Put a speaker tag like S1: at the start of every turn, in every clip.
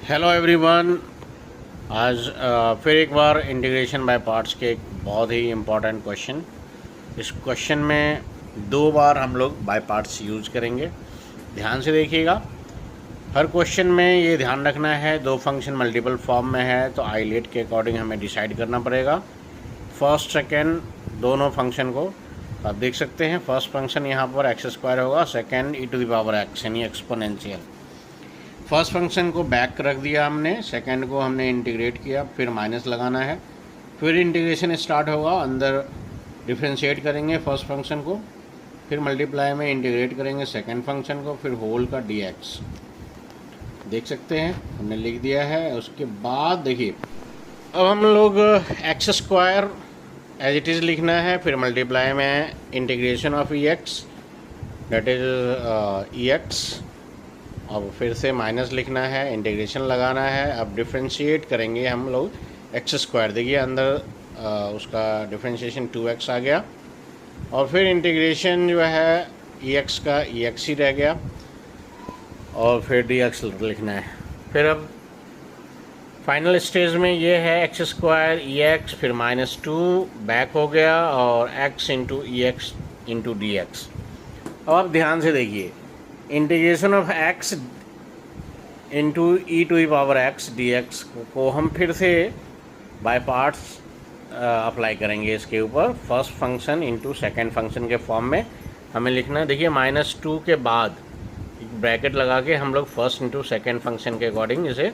S1: Hello everyone. आज फिर एक बार इंटीग्रेशन बाय पार्ट्स के एक बहुत ही इम्पोर्टेंट क्वेश्चन। इस क्वेश्चन में दो बार हम लोग बाय पार्ट्स यूज़ करेंगे। ध्यान से देखिएगा। हर क्वेश्चन में ये ध्यान रखना है, दो फंक्शन मल्टीपल फॉर्म में है तो आइलेट के अकॉर्डिंग हमें डिसाइड करना पड़ेगा। फर्स्ट सेकेंड दोनों फंक्शन को आप देख सकते हैं। फर्स्ट फंक्शन यहाँ पर एक्स स्क्वायर होगा, second e to the power x यानी एक्सपोनेंशियल। फर्स्ट फंक्शन को बैक रख दिया हमने, सेकंड को हमने इंटीग्रेट किया, फिर माइनस लगाना है, फिर इंटीग्रेशन स्टार्ट होगा। अंदर डिफ्रेंशिएट करेंगे फर्स्ट फंक्शन को, फिर मल्टीप्लाई में इंटीग्रेट करेंगे सेकंड फंक्शन को, फिर होल का dx। देख सकते हैं हमने लिख दिया है। उसके बाद देखिए अब हम लोग x square as it is लिखना है, फिर मल्टीप्लाई में integration of E x that is e x. अब फिर से माइनस लिखना है, इंटीग्रेशन लगाना है। अब डिफ्रेंशिएट करेंगे हम लोग एक्स स्क्वायर। देखिए अंदर उसका डिफ्रेंशिएशन 2x आ गया, और फिर इंटीग्रेशन जो है ई एक्स का ई एक्स ही रह गया, और फिर dx लिखना है। फिर अब फाइनल स्टेज में ये है एक्स स्क्वायर ई एक्स, फिर -2 बैक हो गया, और x into e x into d x. अब आप ध्यान से देखिए, integration of x into e to the power x D x को हम फिर से बाय पार्ट्स अप्लाई करेंगे इसके ऊपर। First function into second function के फॉर्म में हमें लिखना है। देखिए -2 के बाद एक ब्रैकेट लगा के हम लोग फर्स्ट इंटू सेकेंड फंक्शन के अकॉर्डिंग इसे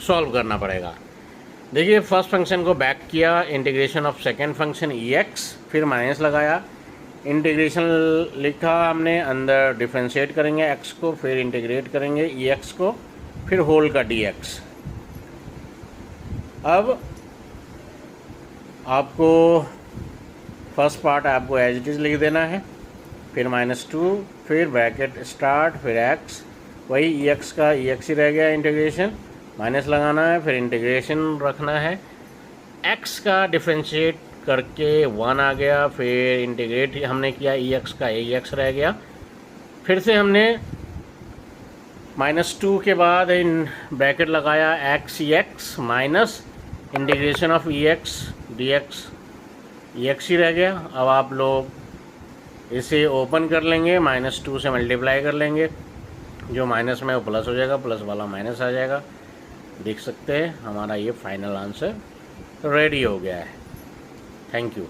S1: सॉल्व करना पड़ेगा। देखिए फर्स्ट फंक्शन को बैक किया, integration of second function E x, फिर माइनस लगाया, इंटीग्रेशन लिखा हमने, अंदर डिफ्रेंशिएट करेंगे x को, फिर इंटीग्रेट करेंगे ई एक्स को, फिर होल का dx। अब आपको फर्स्ट पार्ट आपको एज इट इज़ लिख देना है, फिर -2, फिर ब्रैकेट स्टार्ट, फिर x, वही ई एक्स का ई एक्स ही रह गया, इंटीग्रेशन माइनस लगाना है, फिर इंटीग्रेशन रखना है, x का डिफ्रेंशिएट करके 1 आ गया, फिर इंटीग्रेट हमने किया ई एक्स का ई एक्स रह गया। फिर से हमने -2 के बाद इन ब्रैकेट लगाया X E X minus integration of E X D X, E X ही रह गया। अब आप लोग इसे ओपन कर लेंगे, -2 से मल्टीप्लाई कर लेंगे, जो माइनस में वो प्लस हो जाएगा, प्लस वाला माइनस आ जाएगा। देख सकते हैं हमारा ये फाइनल आंसर रेडी हो गया है। Thank you.